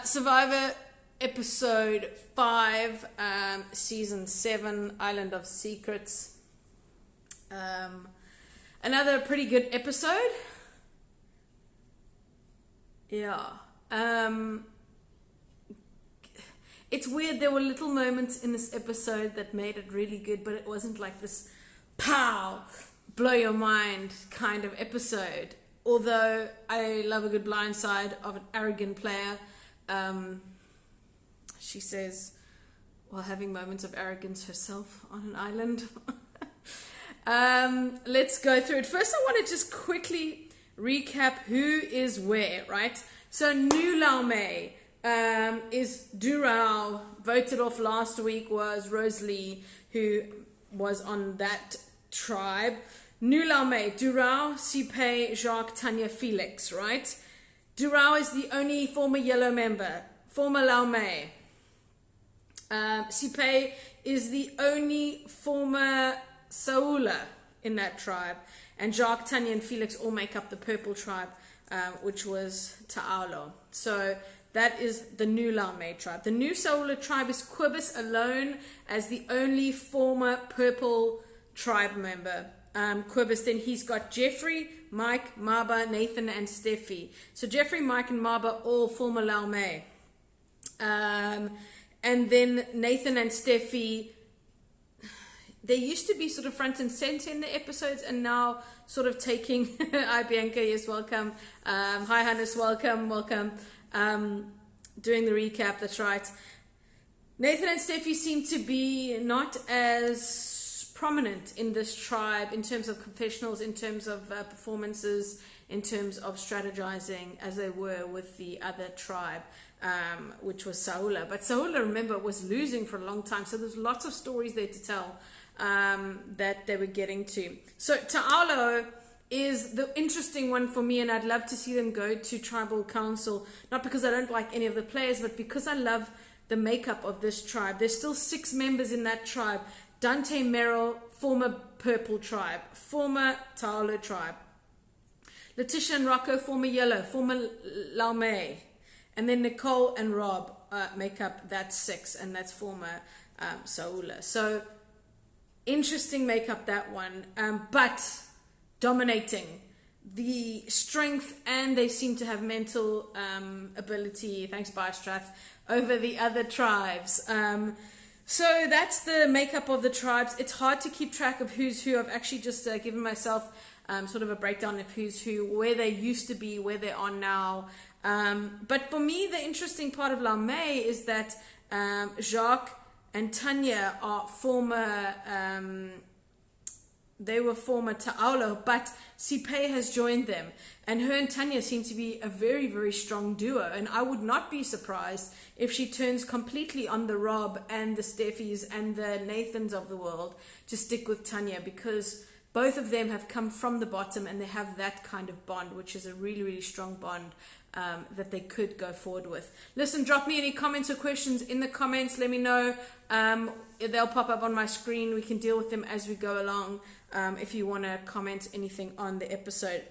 Survivor episode 5, season 7, Island of Secrets. Another pretty good episode. Yeah. It's weird, there were little moments in this episode that made it really good, but it wasn't like this pow, blow your mind kind of episode. Although I love a good blindside of an arrogant player. She says, while having moments of arrogance herself on an island. Let's go through it. First, I want to just quickly recap who is where, right? So, New Laume is Durao. Voted off last week was Rosalie, who was on that tribe. New Laume, Durao, Sipe, Jacques, Tanya, Felix, right? Durao is the only former yellow member, former Laume. Sipe is the only former Saola in that tribe. And Jacques, Tanya, and Felix all make up the purple tribe, which was Ta'alo. So that is the New Laume tribe. The New Saola tribe is Quibus alone as the only former purple tribe member. Quibus, then he's got Jeffrey, Mike, Maba, Nathan, and Steffi. So Jeffrey, Mike, and Maba all former Laume. And then Nathan and Steffi, they used to be sort of front and center in the episodes, and now sort of taking. Hi Bianca, yes, welcome. Hi Hannes, welcome. Doing the recap, that's right. Nathan and Steffi seem to be not as prominent in this tribe in terms of confessionals, in terms of performances, in terms of strategizing as they were with the other tribe, which was Saola. But Saola, remember, was losing for a long time, so there's lots of stories there to tell that they were getting to. So Ta'alo is the interesting one for me, and I'd love to see them go to tribal council, not because I don't like any of the players, but because I love the makeup of this tribe. There's still 6 members in that tribe. Dante Merrill, former purple tribe, former Ta'alo tribe. Letitia and Rocco, former yellow, former Laume. And then Nicole and Rob make up that 6, and that's former Saola. So interesting makeup, that one. But dominating the strength, and they seem to have mental ability, thanks Bystrath, over the other tribes. So that's the makeup of the tribes. It's hard to keep track of who's who. I've actually just given myself sort of a breakdown of who's who, where they used to be, where they are now. But for me, the interesting part of Laume is that Jacques and Tanya are former, they were former Ta'alo, but Sipe has joined them. And her and Tanya seem to be a very, very strong duo. And I would not be surprised if she turns completely on the Rob and the Steffis and the Nathans of the world to stick with Tanya, because both of them have come from the bottom and they have that kind of bond, which is a really, really strong bond that they could go forward with. Listen, drop me any comments or questions in the comments. Let me know. They'll pop up on my screen. We can deal with them as we go along if you want to comment anything on the episode.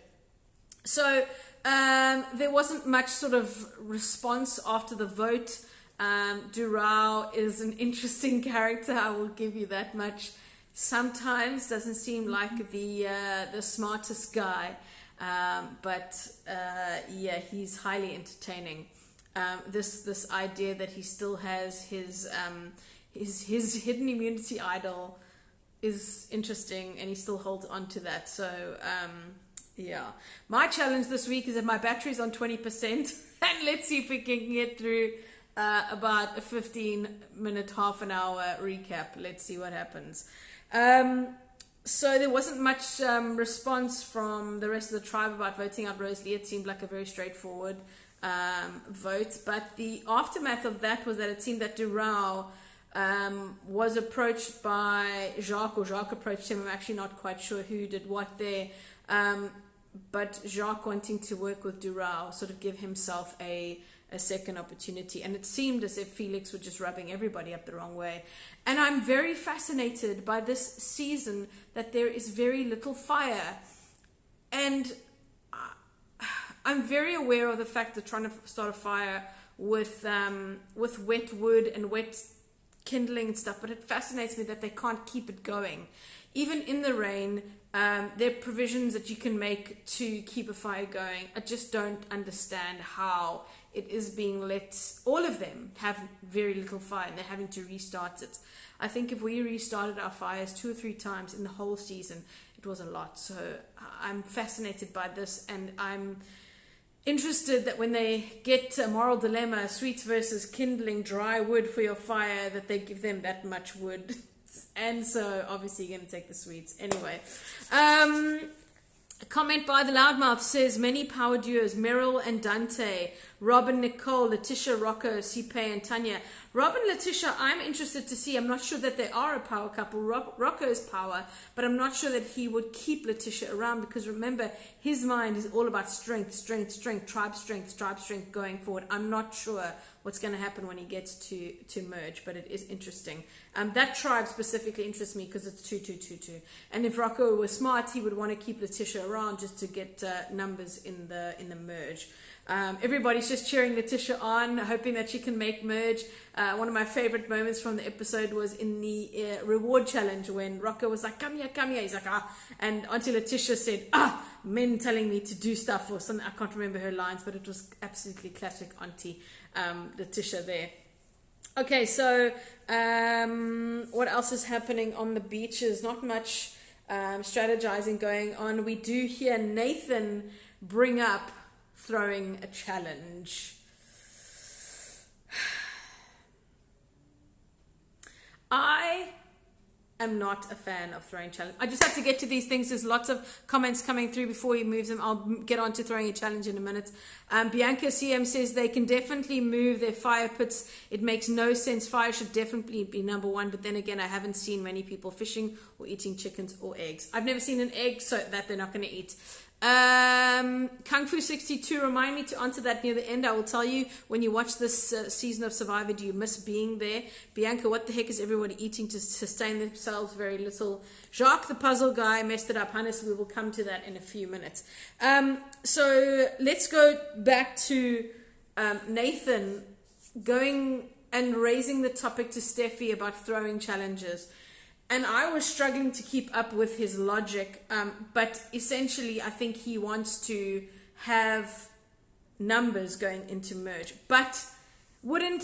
So there wasn't much sort of response after the vote. Durao is an interesting character, I will give you that much. Sometimes doesn't seem like the smartest guy, but yeah, he's highly entertaining. This idea that he still has his hidden immunity idol is interesting, and he still holds on to that. So yeah, my challenge this week is that my battery's on 20%, and let's see if we can get through about a 15-minute, half an hour recap. Let's see what happens. So there wasn't much response from the rest of the tribe about voting out Rosalie. It seemed like a very straightforward vote, but the aftermath of that was that it seemed that Durao was approached by Jacques, or Jacques approached him. I'm actually not quite sure who did what there, but Jacques wanting to work with Durao, sort of give himself a second opportunity. And it seemed as if Felix was just rubbing everybody up the wrong way. And I'm very fascinated by this season that there is very little fire. And I'm very aware of the fact that trying to start a fire with wet wood and wet kindling and stuff, but it fascinates me that they can't keep it going. Even in the rain, there are provisions that you can make to keep a fire going. I just don't understand how it is being let, all of them have very little fire and they're having to restart it. I think if we restarted our fires 2 or 3 times in the whole season, it was a lot. So I'm fascinated by this, and I'm interested that when they get a moral dilemma, sweets versus kindling, dry wood for your fire, that they give them that much wood. And so obviously you're going to take the sweets. Anyway, a comment by the Loudmouth says, many power duos, Meryl and Dante, Robin, Nicole, Letitia, Rocco, Cipe, and Tanya. Robin, Letitia, I'm interested to see. I'm not sure that they are a power couple. Rocco's power, but I'm not sure that he would keep Letitia around, because remember, his mind is all about strength, tribe strength going forward. I'm not sure what's going to happen when he gets to merge, but it is interesting. That tribe specifically interests me because it's 2-2-2-2. And if Rocco was smart, he would want to keep Letitia around just to get numbers in the merge. Everybody's just cheering Letitia on, hoping that she can make merge. One of my favorite moments from the episode was in the reward challenge when Rocco was like, come here. He's like, ah. And Auntie Letitia said, men telling me to do stuff or something. I can't remember her lines, but it was absolutely classic Auntie Letitia there. Okay, so what else is happening on the beaches? Not much strategizing going on. We do hear Nathan bring up throwing a challenge. I am not a fan of throwing challenge. I just have to get to these things. There's lots of comments coming through before he moves them. I'll get on to throwing a challenge in a minute. Bianca CM says they can definitely move their fire pits. It makes no sense. Fire should definitely be number one. But then again, I haven't seen many people fishing or eating chickens or eggs. I've never seen an egg so that they're not going to eat. Kung Fu 62, remind me to answer that near the end. I will tell you, when you watch this season of Survivor, do you miss being there? Bianca, what the heck is everybody eating to sustain themselves? Very little. Jacques, the puzzle guy, messed it up. Hannes, we will come to that in a few minutes. So let's go back to Nathan going and raising the topic to Steffi about throwing challenges. And I was struggling to keep up with his logic, but essentially I think he wants to have numbers going into merge. But wouldn't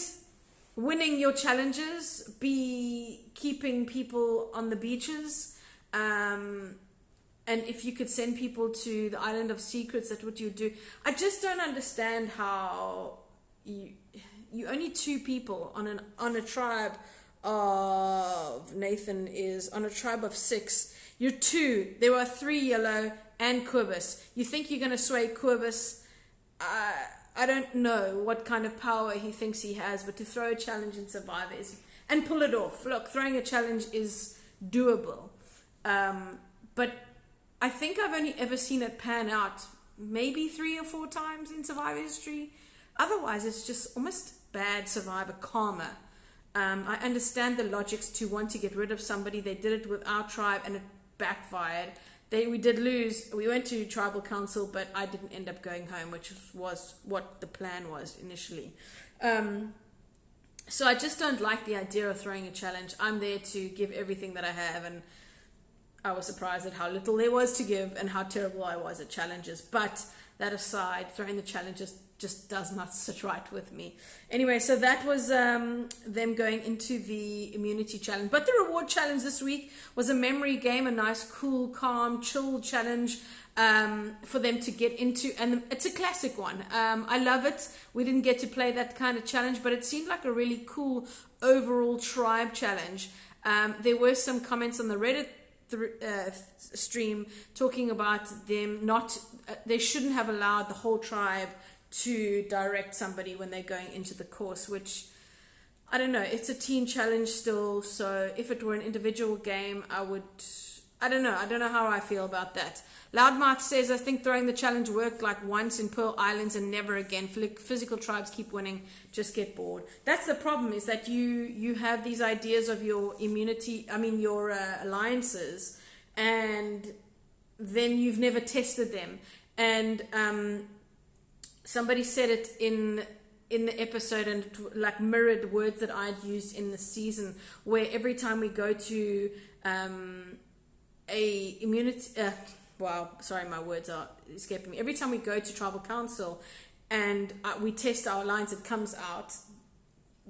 winning your challenges be keeping people on the beaches? And if you could send people to the Island of Secrets, that's what you would do. I just don't understand how you only 2 people on a tribe of Nathan is on a tribe of 6. You're 2. There are 3 yellow and Quibus. You think you're going to sway Quibus? I don't know what kind of power he thinks he has, but to throw a challenge in Survivor and pull it off. Look, throwing a challenge is doable. But I think I've only ever seen it pan out maybe 3 or 4 times in Survivor history. Otherwise, it's just almost bad Survivor karma. I understand the logics to want to get rid of somebody. They did it with our tribe and it backfired. We did lose. We went to tribal council, but I didn't end up going home, which was what the plan was initially. So I just don't like the idea of throwing a challenge. I'm there to give everything that I have, and I was surprised at how little there was to give and how terrible I was at challenges. But that aside, throwing the challenges just does not sit right with me. Anyway, so that was them going into the immunity challenge. But the reward challenge this week was a memory game, a nice, cool, calm, chill challenge for them to get into. And it's a classic one. I love it. We didn't get to play that kind of challenge, but it seemed like a really cool overall tribe challenge. There were some comments on the Reddit stream talking about them they shouldn't have allowed the whole tribe to direct somebody when they're going into the course, which I don't know, it's a team challenge still, so if it were an individual game, I don't know how I feel about that. Loudmouth says, I think throwing the challenge worked like once in Pearl Islands and never again. Physical tribes keep winning, just get bored. That's the problem, is that you have these ideas of your your alliances, and then you've never tested them. And somebody said it in in the episode, and like mirrored words that I'd used in the season, where every time we go to a immunity, wow, sorry, my words are escaping me. Every time we go to tribal council and we test our alliance, it comes out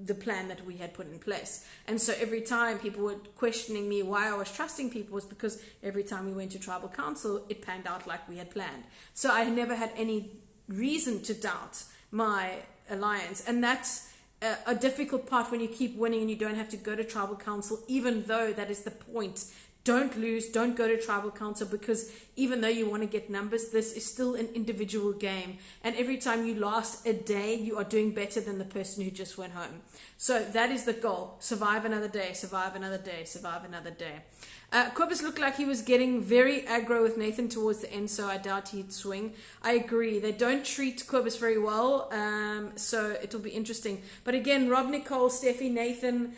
the plan that we had put in place. And so every time people were questioning me why I was trusting people, was because every time we went to tribal council, it panned out like we had planned. So I never had any reason to doubt my alliance. And that's a difficult part when you keep winning and you don't have to go to tribal council, even though that is the point. Don't lose, don't go to tribal council, because even though you want to get numbers, this is still an individual game. And every time you last a day, you are doing better than the person who just went home. So that is the goal. Survive another day, survive another day, survive another day. Quibus looked like he was getting very aggro with Nathan towards the end, so I doubt he'd swing. I agree. They don't treat Quibus very well, so it'll be interesting. But again, Rob, Nicole, Steffi, Nathan,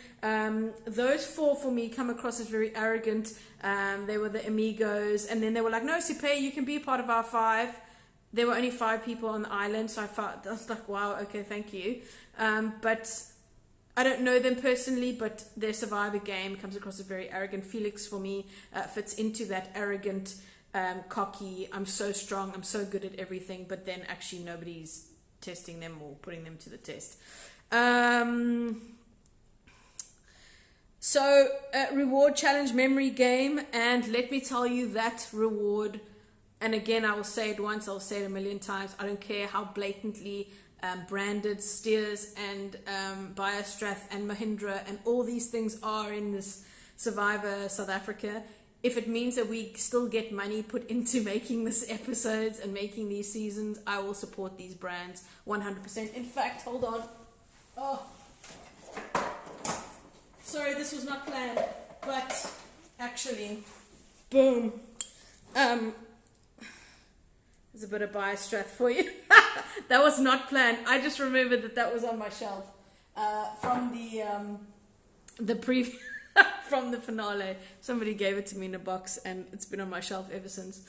those four for me come across as very arrogant. They were the amigos, and then they were like, no, Sipe, you can be a part of our 5. There were only 5 people on the island, so I was like, wow, okay, thank you. But I don't know them personally, but their survivor game comes across as very arrogant. Felix, for me, fits into that arrogant, cocky, I'm so strong, I'm so good at everything, but then actually nobody's testing them or putting them to the test. So, reward challenge memory game, and let me tell you that reward, and again, I will say it once, I'll say it a million times, I don't care how blatantly branded Steers and Biostrath and Mahindra and all these things are in this Survivor South Africa. If it means that we still get money put into making these episodes and making these seasons, I will support these brands 100%. In fact, hold on. Oh, sorry, this was not planned, but actually, boom. There's a bit of Biostrath for you. That was not planned. I just remembered that was on my shelf from the from the finale. Somebody gave it to me in a box, and it's been on my shelf ever since.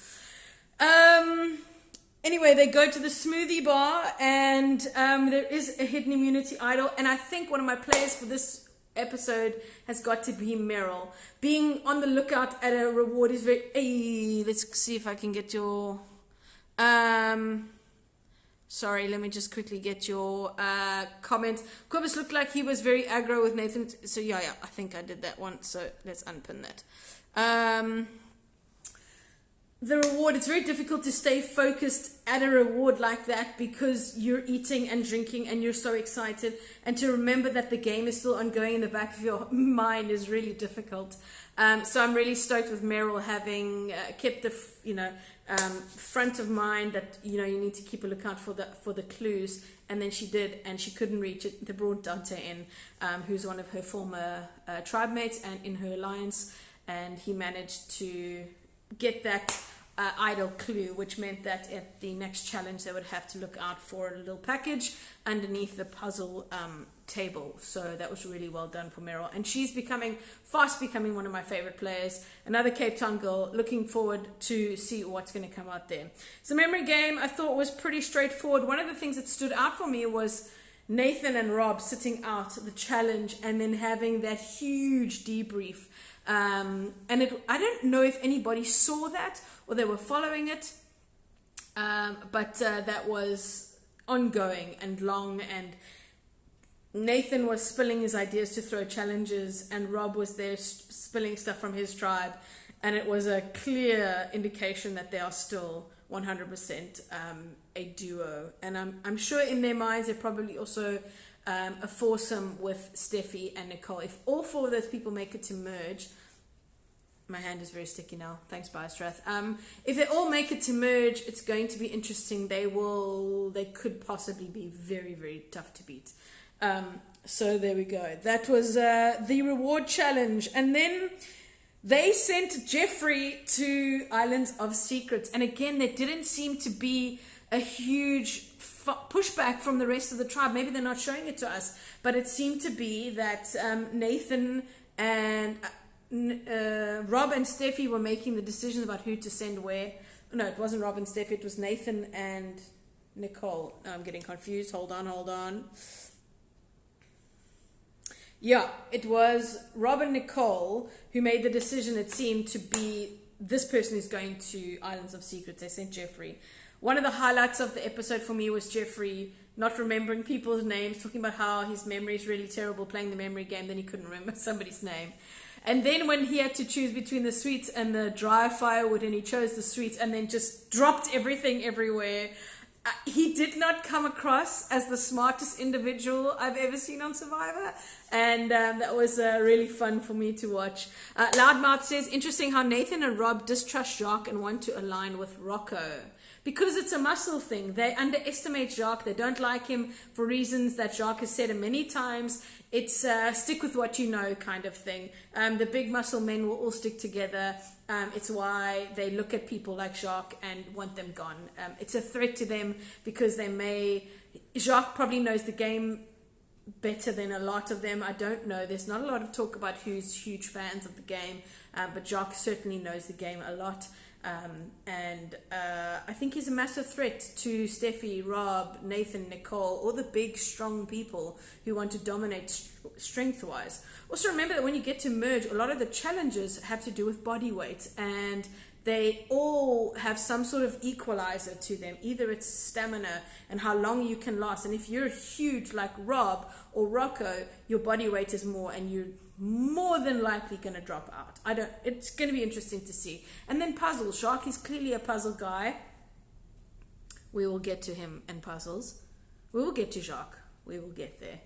Anyway, they go to the smoothie bar, and there is a hidden immunity idol, and I think one of my players for this episode has got to be Meryl. Being on the lookout at a reward is very... Hey, let's see if I can get your... sorry, let me just quickly get your comment. Quibus looked like he was very aggro with Nathan. So yeah, I think I did that one. So let's unpin that. The reward, it's very difficult to stay focused at a reward like that because you're eating and drinking and you're so excited. And to remember that the game is still ongoing in the back of your mind is really difficult. So I'm really stoked with Meryl having kept the, front of mind that, you need to keep a lookout for the clues. And then she did, and she couldn't reach it. They brought Dante in, who's one of her former tribe mates and in her alliance. And he managed to get that idle clue, which meant that at the next challenge they would have to look out for a little package underneath the puzzle table. So that was really well done for Meryl, and she's fast becoming one of my favorite players. Another Cape Town girl. Looking forward to see what's going to come out there. So memory game I thought was pretty straightforward. One of the things that stood out for me was Nathan and Rob sitting out the challenge and then having that huge debrief. And I don't know if anybody saw that or they were following it, but that was ongoing and long, and Nathan was spilling his ideas to throw challenges, and Rob was there spilling stuff from his tribe, and it was a clear indication that they are still 100% a duo. And I'm sure in their minds they're probably also a foursome with Steffi and Nicole. If all 4 of those people make it to merge, my hand is very sticky now, thanks Biostrath. If they all make it to merge, it's going to be interesting. They could possibly be very, very tough to beat. So there we go. That was the reward challenge. And then they sent Jeffrey to Islands of Secrets. And again, there didn't seem to be a huge pushback from the rest of the tribe. Maybe they're not showing it to us, but it seemed to be that Nathan and Rob and Steffi were making the decisions about who to send where. No, it wasn't Rob and Steffi, it was Nathan and Nicole. No, I'm getting confused. Hold on. Yeah, it was Rob and Nicole who made the decision, it seemed, to be this person is going to Islands of Secrets. They sent Jeffrey. One of the highlights of the episode for me was Jeffrey not remembering people's names, talking about how his memory is really terrible playing the memory game, then he couldn't remember somebody's name. And then when he had to choose between the sweets and the dry firewood, and he chose the sweets and then just dropped everything everywhere, he did not come across as the smartest individual I've ever seen on Survivor, and that was really fun for me to watch. Loudmouth says, interesting how Nathan and Rob distrust Jacques and want to align with Rocco. Because it's a muscle thing. They underestimate Jacques. They don't like him for reasons that Jacques has said many times. It's stick with what you know kind of thing. The big muscle men will all stick together. It's why they look at people like Jacques and want them gone. It's a threat to them because Jacques probably knows the game better than a lot of them. I don't know. There's not a lot of talk about who's huge fans of the game, but Jacques certainly knows the game a lot. And I think he's a massive threat to Steffi, Rob, Nathan, Nicole, all the big, strong people who want to dominate strength-wise. Also remember that when you get to merge, a lot of the challenges have to do with body weight, and they all have some sort of equalizer to them. Either it's stamina and how long you can last. And if you're huge like Rob or Rocco, your body weight is more and you're more than likely going to drop out. It's going to be interesting to see. And then puzzles. Jacques is clearly a puzzle guy. We will get to him and puzzles. We will get to Jacques. We will get there.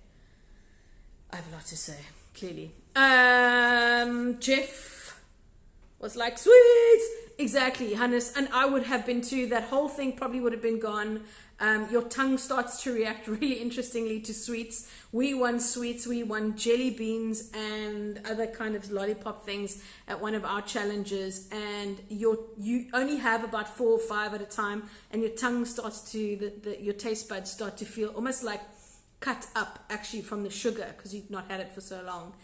I have a lot to say, clearly. Jeff was like, sweet! Exactly, Hannes. And I would have been too. That whole thing probably would have been gone. Your tongue starts to react really interestingly to sweets. We won sweets, we won jelly beans and other kind of lollipop things at one of our challenges, and you only have about 4 or 5 at a time, and your tongue starts to, your taste buds start to feel almost like cut up actually from the sugar because you've not had it for so long.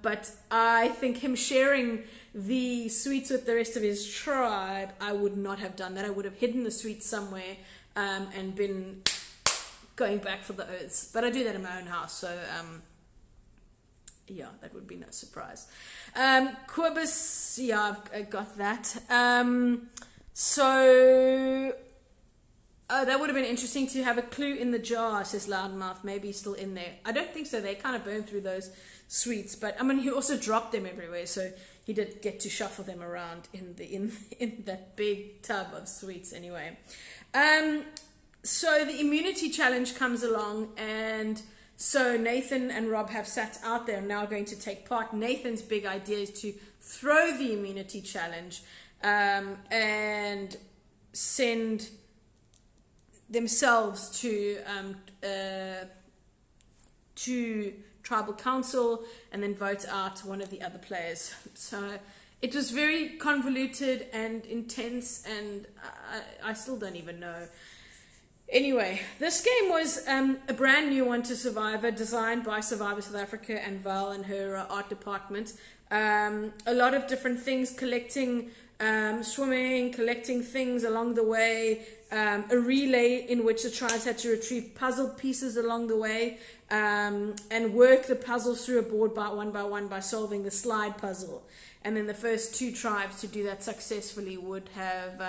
But I think him sharing the sweets with the rest of his tribe, I would not have done that. I would have hidden the sweets somewhere and been going back for the oaths. But I do that in my own house, so yeah, that would be no surprise. Quibus, yeah, I've got that. So that would have been interesting to have a clue in the jar, says Loudmouth. Maybe he's still in there. I don't think so. They kind of burned through those sweets, but I mean, he also dropped them everywhere, so he did get to shuffle them around in that big tub of sweets anyway. So the immunity challenge comes along, and so Nathan and Rob have sat out there and now going to take part. Nathan's big idea is to throw the immunity challenge and send themselves to tribal council and then vote out one of the other players. So it was very convoluted and intense, and I still don't even know. Anyway, this game was a brand new one to Survivor, designed by Survivor South Africa and Val and her art department. A lot of different things, collecting, swimming, collecting things along the way, a relay in which the tribes had to retrieve puzzle pieces along the way, and work the puzzles through a board by one by solving the slide puzzle. And then the first 2 tribes to do that successfully would have...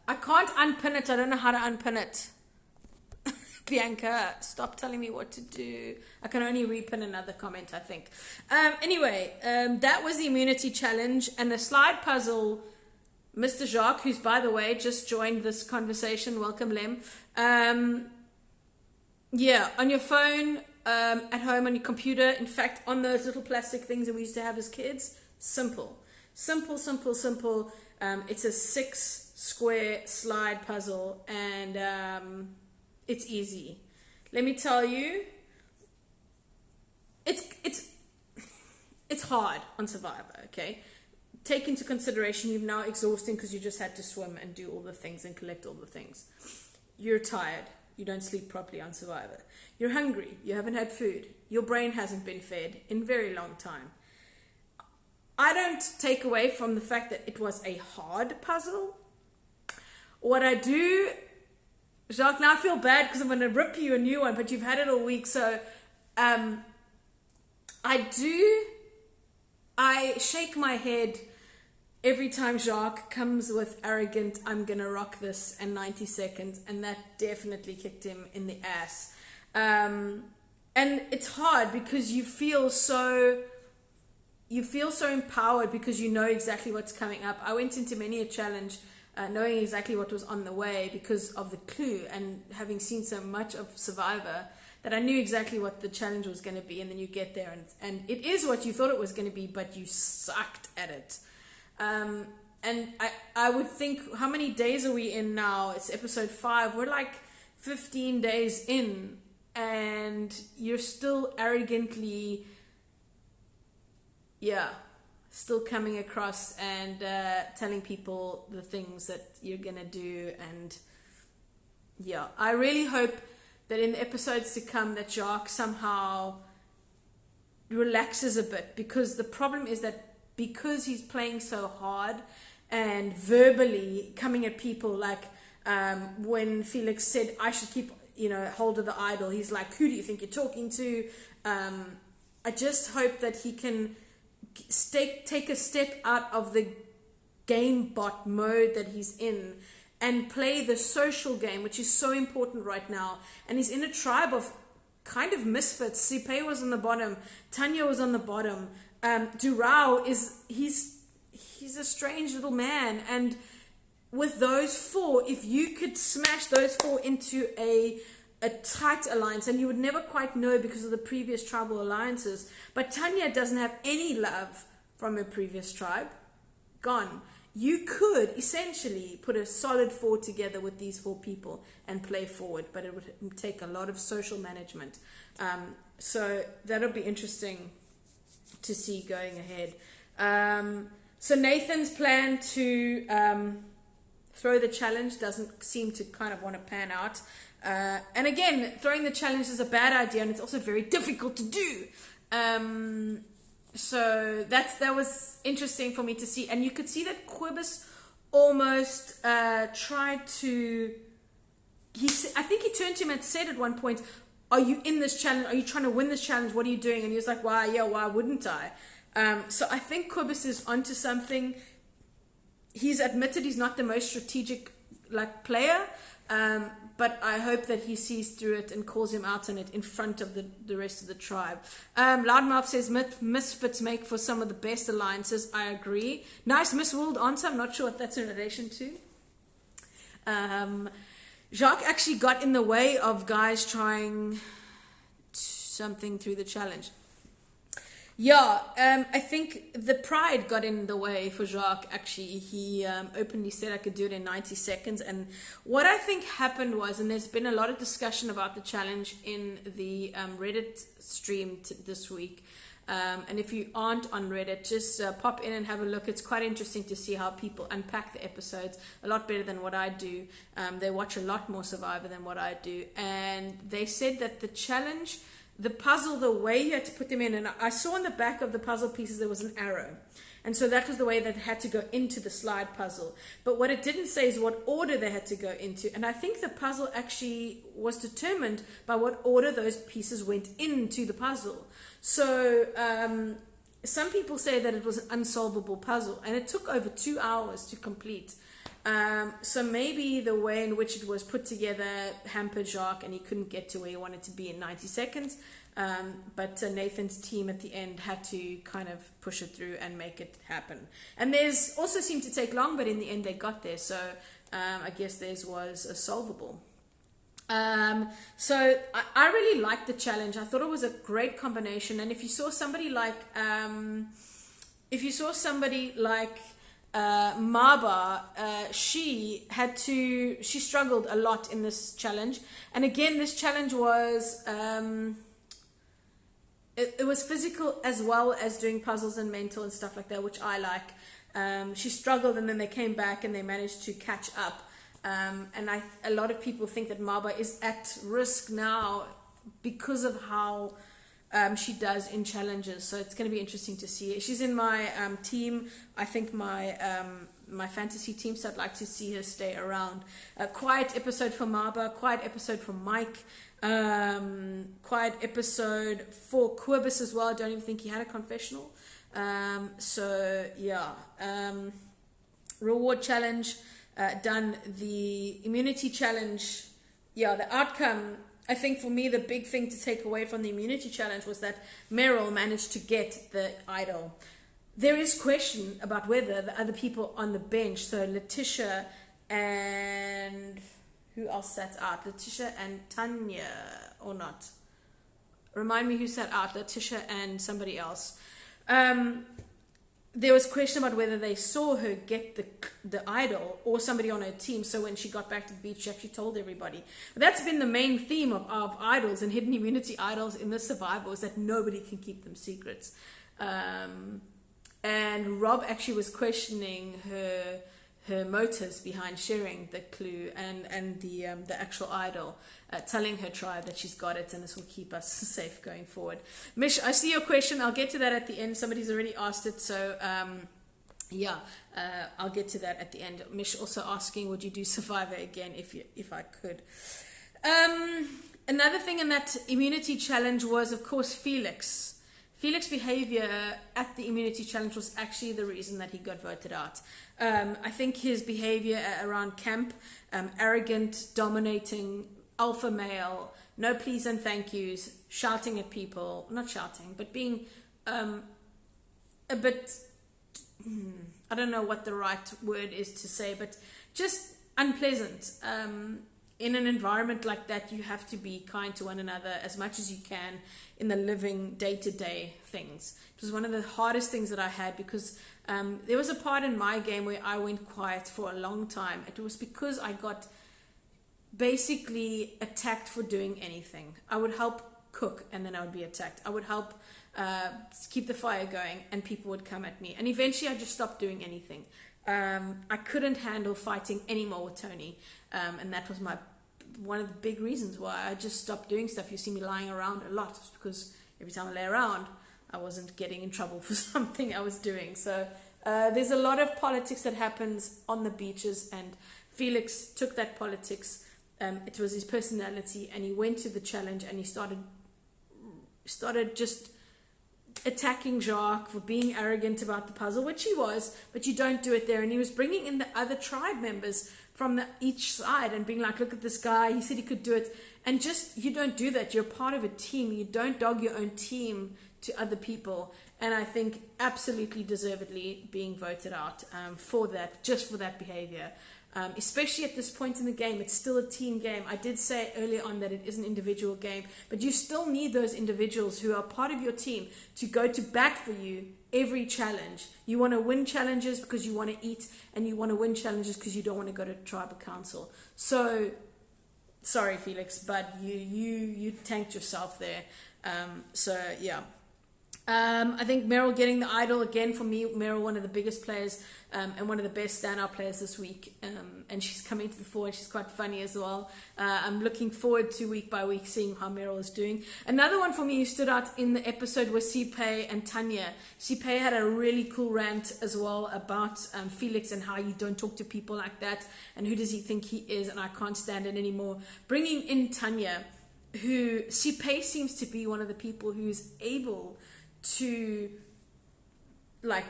I can't unpin it. I don't know how to unpin it. Bianca, stop telling me what to do. I can only repin another comment, I think. Anyway, that was the immunity challenge. And the slide puzzle, Mr. Jacques, who's, by the way, just joined this conversation. Welcome, Lem. Yeah, on your phone, at home, on your computer. In fact, on those little plastic things that we used to have as kids. Simple. Simple. It's a 6-square slide puzzle, and it's easy. Let me tell you, it's hard on Survivor, okay? Take into consideration you're now exhausting because you just had to swim and do all the things and collect all the things. You're tired. You don't sleep properly on Survivor. You're hungry. You haven't had food. Your brain hasn't been fed in a very long time. I don't take away from the fact that it was a hard puzzle. what I do, Jacques, now I feel bad because I'm going to rip you a new one, but you've had it all week. So I shake my head every time Jacques comes with arrogant, I'm going to rock this in 90 seconds. And that definitely kicked him in the ass. And it's hard because you feel so empowered because you know exactly what's coming up. I went into many a challenge knowing exactly what was on the way because of the clue and having seen so much of Survivor that I knew exactly what the challenge was going to be. And then you get there and it is what you thought it was going to be, but you sucked at it. And I would think, how many days are we in now? It's episode 5. We're like 15 days in and you're still arrogantly, still coming across and telling people the things that you're gonna do. And I really hope that in the episodes to come that Jacques somehow relaxes a bit, because the problem is that because he's playing so hard and verbally coming at people, like when Felix said I should keep hold of the idol, he's like, who do you think you're talking to? I just hope that he can take a step out of the game bot mode that he's in and play the social game, which is so important right now. And he's in a tribe of kind of misfits. Sipe was on the bottom, Tanya was on the bottom, Durao he's a strange little man. And with those 4, if you could smash those 4 into a tight alliance, and you would never quite know because of the previous tribal alliances, but Tanya doesn't have any love from her previous tribe, gone. You could essentially put a solid 4 together with these 4 people and play forward, but it would take a lot of social management. So that'll be interesting to see going ahead. So Nathan's plan to throw the challenge doesn't seem to kind of want to pan out. And again, throwing the challenge is a bad idea, and it's also very difficult to do. So that was interesting for me to see. And you could see that Quibus almost tried to... I think he turned to him and said at one point, are you in this challenge? Are you trying to win this challenge? What are you doing? And he was like, why wouldn't I? So I think Quibus is onto something. He's admitted he's not the most strategic player, but I hope that he sees through it and calls him out on it in front of the rest of the tribe. Loudmouth says misfits make for some of the best alliances. I agree. Nice Miss World answer. I'm not sure what that's in relation to. Jacques actually got in the way of guys trying something through the challenge. I think the pride got in the way for Jacques. Actually, he openly said I could do it in 90 seconds. And what I think happened was, and there's been a lot of discussion about the challenge in the Reddit stream this week. And if you aren't on Reddit, just pop in and have a look. It's quite interesting to see how people unpack the episodes a lot better than what I do. They watch a lot more Survivor than what I do. And they said that the challenge... the puzzle, the way you had to put them in, and I saw on the back of the puzzle pieces there was an arrow, and so that was the way that it had to go into the slide puzzle. But what it didn't say is what order they had to go into, and I think the puzzle actually was determined by what order those pieces went into the puzzle. So some people say that it was an unsolvable puzzle, and it took over 2 hours to complete. So maybe the way in which it was put together hampered Jacques, and he couldn't get to where he wanted to be in 90 seconds. But Nathan's team at the end had to kind of push it through and make it happen. And theirs also seemed to take long, but in the end they got there. So I guess theirs was solvable. So I really liked the challenge. I thought it was a great combination. And if you saw somebody like Maba, she struggled a lot in this challenge. And again, this challenge was it was physical as well as doing puzzles and mental and stuff like that, which I like. She struggled, and then they came back and they managed to catch up. And a lot of people think that Maba is at risk now because of how she does in challenges. So it's going to be interesting to see. She's in my team. I think my fantasy team, so I'd like to see her stay around. A quiet episode for Maba, quiet episode for Mike, quiet episode for Quibus as well. I don't even think he had a confessional. So yeah, reward challenge done. The immunity challenge, yeah, the outcome, I think for me the big thing to take away from the immunity challenge was that Meryl managed to get the idol. There is question about whether the other people on the bench, so Letitia and who else sat out? Letitia and Tanya, or not? Remind me who sat out. Letitia and somebody else. There was question about whether they saw her get the idol or somebody on her team. So when she got back to the beach, she actually told everybody. But that's been the main theme of idols and hidden immunity idols in this survival, is that nobody can keep them secrets. And Rob actually was questioning her motives behind sharing the clue and the actual idol, telling her tribe that she's got it and this will keep us safe going forward. Mish, I see your question. I'll get to that at the end. Somebody's already asked it, so I'll get to that at the end. Mish also asking, would you do Survivor again if I could? Another thing in that immunity challenge was, of course, Felix. Felix's behavior at the immunity challenge was actually the reason that he got voted out. I think his behavior around camp, arrogant, dominating, alpha male, no please and thank yous, shouting at people, not shouting, but being a bit, I don't know what the right word is to say, but just unpleasant. In an environment like that, you have to be kind to one another as much as you can in the living day-to-day things. It was one of the hardest things that I had, because there was a part in my game where I went quiet for a long time. It was because I got basically attacked for doing anything. I would help cook and then I would be attacked. I would help keep the fire going and people would come at me. And eventually I just stopped doing anything. I couldn't handle fighting anymore with Tony. And that was one of the big reasons why I just stopped doing stuff. You see me lying around a lot, it's because every time I lay around, I wasn't getting in trouble for something I was doing. So there's a lot of politics that happens on the beaches, and Felix took that politics. It was his personality, and he went to the challenge and he started just attacking Jacques for being arrogant about the puzzle, which he was, but you don't do it there. And he was bringing in the other tribe members from each side and being like, look at this guy, he said he could do it. And just, you don't do that. You're part of a team. You don't dog your own team to other people. And I think absolutely deservedly being voted out for that, just for that behavior. Especially at this point in the game, it's still a team game. I did say earlier on that it is an individual game, but you still need those individuals who are part of your team to go to bat for you every challenge. You want to win challenges because you want to eat, and you want to win challenges because you don't want to go to tribal council. So, sorry Felix, but you tanked yourself there. So yeah. I think Meryl getting the idol again, for me, Meryl, one of the biggest players and one of the best standout players this week, and she's coming to the fore and she's quite funny as well. I'm looking forward to week by week seeing how Meryl is doing. Another one for me who stood out in the episode was Sipe and Tanya. Sipe had a really cool rant as well about Felix and how you don't talk to people like that, and who does he think he is, and I can't stand it anymore. Bringing in Tanya, who Sipe seems to be one of the people who's able to like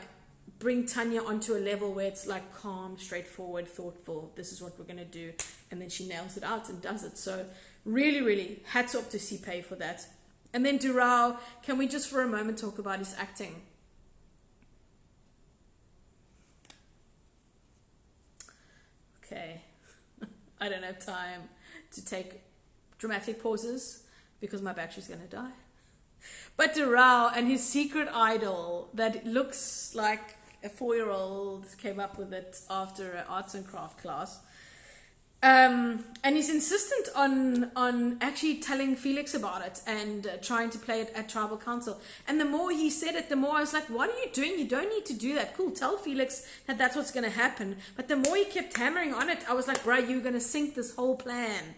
bring Tanya onto a level where it's like calm, straightforward, thoughtful, this is what we're going to do, and then she nails it out and does it. So really, really hats off to Sipe for that. And then Durao, can we just for a moment talk about his acting? Okay. I don't have time to take dramatic pauses because my battery's going to die. But Durao and his secret idol that looks like a 4-year-old came up with it after an arts and craft class. And he's insistent on actually telling Felix about it and trying to play it at tribal council. And the more he said it, the more I was like, what are you doing? You don't need to do that. Cool, tell Felix that that's what's going to happen. But the more he kept hammering on it, I was like, bro, you're going to sink this whole plan.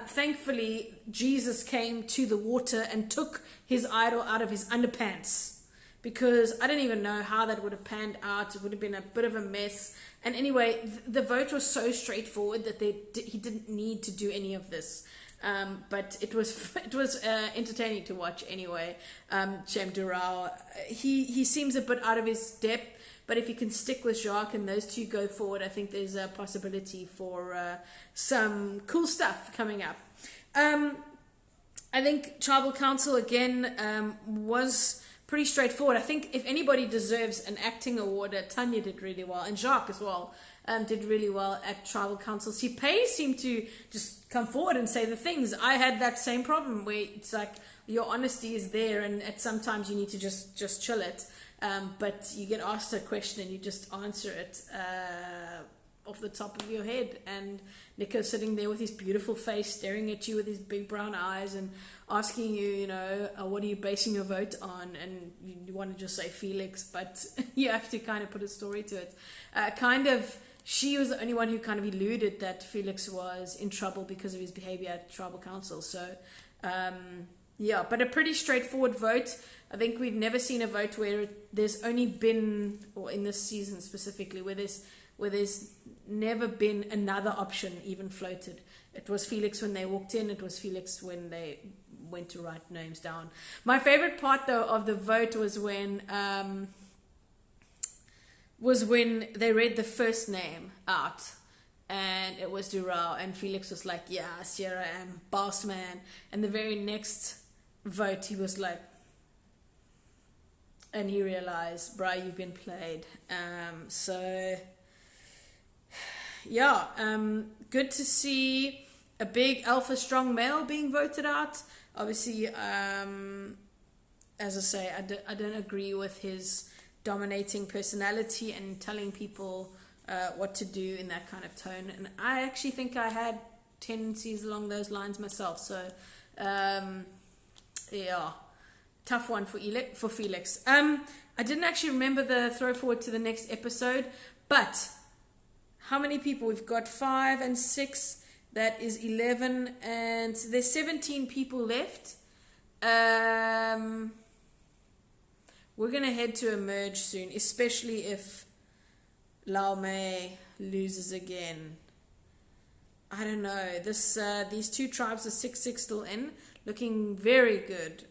Thankfully, Jesus came to the water and took his idol out of his underpants, because I don't even know how that would have panned out. It would have been a bit of a mess. And anyway, the vote was so straightforward that he didn't need to do any of this. But it was entertaining to watch anyway. Jem Durao, he seems a bit out of his depth, but if he can stick with Jacques and those two go forward, I think there's a possibility for some cool stuff coming up. I think Tribal Council again was pretty straightforward. I think if anybody deserves an acting award, Tanya did really well, and Jacques as well. Did really well at Tribal Council. Pei seemed to just come forward and say the things. I had that same problem where it's like your honesty is there, and at sometimes you need to just chill it. But you get asked a question and you just answer it off the top of your head. And Nico's sitting there with his beautiful face, staring at you with his big brown eyes, and asking you, what are you basing your vote on? And you want to just say Felix, but you have to kind of put a story to it. She was the only one who kind of alluded that Felix was in trouble because of his behavior at Tribal Council. So, but a pretty straightforward vote. I think we've never seen a vote where there's only been, or in this season specifically, where there's never been another option even floated. It was Felix when they walked in. It was Felix when they went to write names down. My favorite part, though, of the vote was when they read the first name out, and it was Durao, and Felix was like, yes, here I am, boss man. And the very next vote, he was like, and he realized, bruh, you've been played. Good to see a big alpha strong male being voted out. Obviously, as I say, I don't agree with his dominating personality and telling people what to do in that kind of tone. And I actually think I had tendencies along those lines myself. So, tough one for Felix. I didn't actually remember the throw forward to the next episode, but how many people? We've got 5 and 6. That is 11, and there's 17 people left. We're going to head to a merge soon, especially if Lau Mei loses again. I don't know. These two tribes are 6-6 still in, looking very good.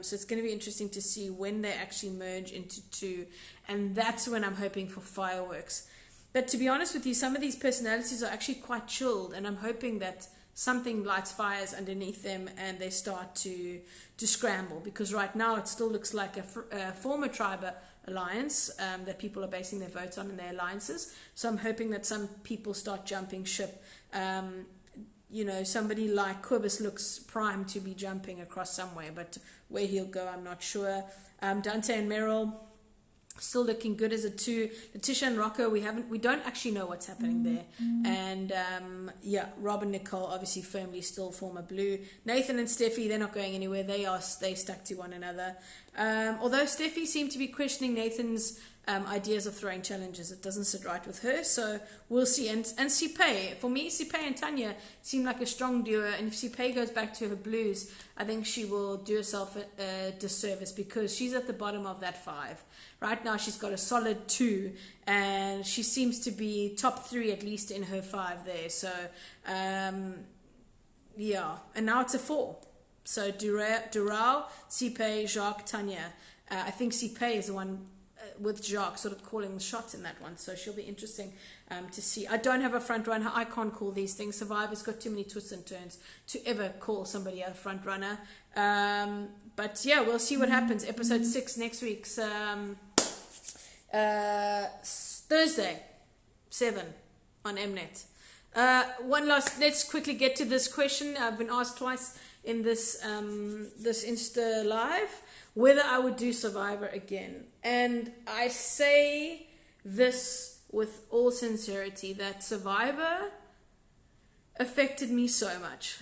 So it's going to be interesting to see when they actually merge into 2, and that's when I'm hoping for fireworks. But to be honest with you, some of these personalities are actually quite chilled, and I'm hoping that something lights fires underneath them and they start to scramble, because right now it still looks like a former tribe alliance that people are basing their votes on in their alliances. So I'm hoping that some people start jumping ship. Somebody like Quibus looks primed to be jumping across somewhere, but where he'll go, I'm not sure. Dante and Meryl still looking good as a 2. Letitia and Rocco, we don't actually know what's happening there. And Rob and Nicole obviously firmly still form a blue. Nathan and Steffi, they're not going anywhere. They stuck to one another. Although Steffi seemed to be questioning Nathan's ideas of throwing challenges. It doesn't sit right with her, so we'll see. And Sipei, for me, Sipei and Tanya seem like a strong duo, and if Sipei goes back to her blues, I think she will do herself a disservice, because she's at the bottom of that 5. Right now she's got a solid 2, and she seems to be top 3 at least in her 5 there. So and now it's a 4. So Durao, Sipei, Jacques, Tanya. I think Sipei is the one with Jacques sort of calling the shots in that one, so she'll be interesting to see. I don't have a front runner. I can't call these things. Survivor's got too many twists and turns to ever call somebody a front runner. But yeah, we'll see what happens. Episode 6 next week's Thursday, 7 on Mnet. Let's quickly get to this question. I've been asked twice in this Insta Live whether I would do Survivor again. And I say this with all sincerity, that Survivor affected me so much.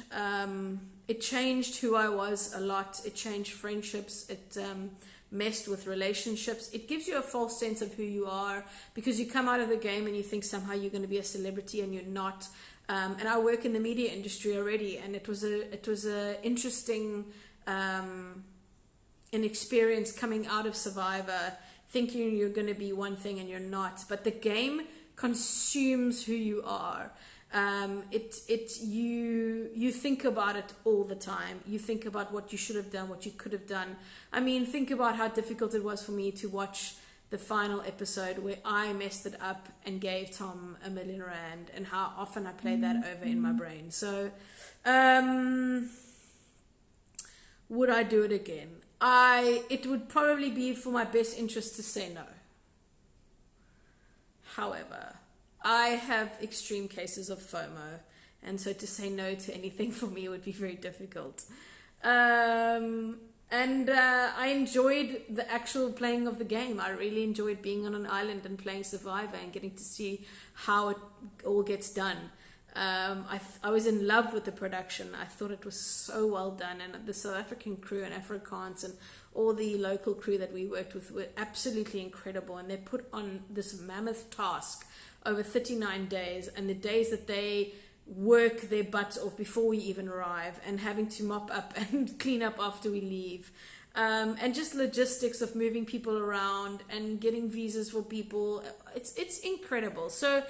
It changed who I was a lot. It changed friendships. It messed with relationships. It gives you a false sense of who you are, because you come out of the game and you think somehow you're going to be a celebrity, and you're not. And I work in the media industry already, and it was a interesting an experience coming out of Survivor, thinking you're going to be one thing and you're not. But the game consumes who you are. You think about it all the time. You think about what you should have done, what you could have done. I mean, think about how difficult it was for me to watch the final episode where I messed it up and gave Tom R1,000,000, and how often I played that over in my brain. So, would I do it again? It would probably be for my best interest to say no. However, I have extreme cases of FOMO, and so to say no to anything for me would be very difficult. I enjoyed the actual playing of the game. I really enjoyed being on an island and playing Survivor and getting to see how it all gets done. I was in love with the production. I thought it was so well done, and the South African crew and Afrikaans and all the local crew that we worked with were absolutely incredible, and they put on this mammoth task over 39 days, and the days that they work their butts off before we even arrive, and having to mop up and clean up after we leave, and just logistics of moving people around and getting visas for people. It's incredible. So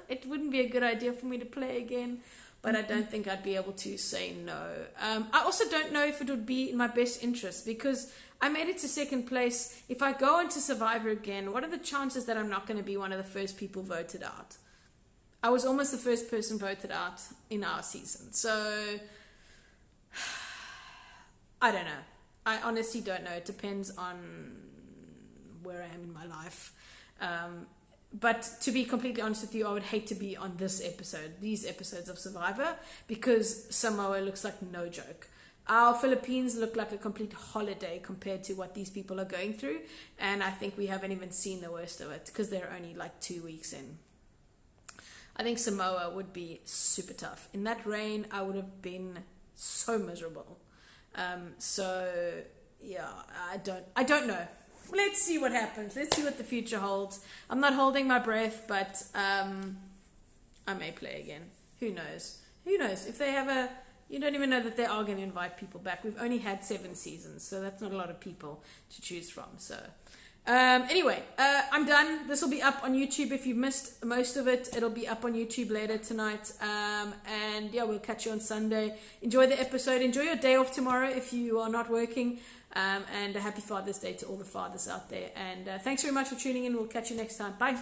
it wouldn't be a good idea for me to play again, but I don't think I'd be able to say no. I also don't know if it would be in my best interest, because I made it to second place. If I go into Survivor again, what are the chances that I'm not going to be one of the first people voted out? I was almost the first person voted out in our season. So, I don't know. I honestly don't know. It depends on where I am in my life. But to be completely honest with you, I would hate to be on these episodes of Survivor, because Samoa looks like no joke. Our Philippines look like a complete holiday compared to what these people are going through. And I think we haven't even seen the worst of it, because they're only like 2 weeks in. I think Samoa would be super tough. In that rain, I would have been so miserable. So yeah, I don't know. Let's see what happens. Let's see what the future holds. I'm not holding my breath, but I may play again. Who knows? Who knows? If they have you don't even know that they are going to invite people back. We've only had 7 seasons, so that's not a lot of people to choose from. So anyway, I'm done. This will be up on YouTube. If you missed most of it, it'll be up on YouTube later tonight. And yeah, we'll catch you on Sunday. Enjoy the episode. Enjoy your day off tomorrow if you are not working. And a happy Father's Day to all the fathers out there. And thanks very much for tuning in. We'll catch you next time. Bye.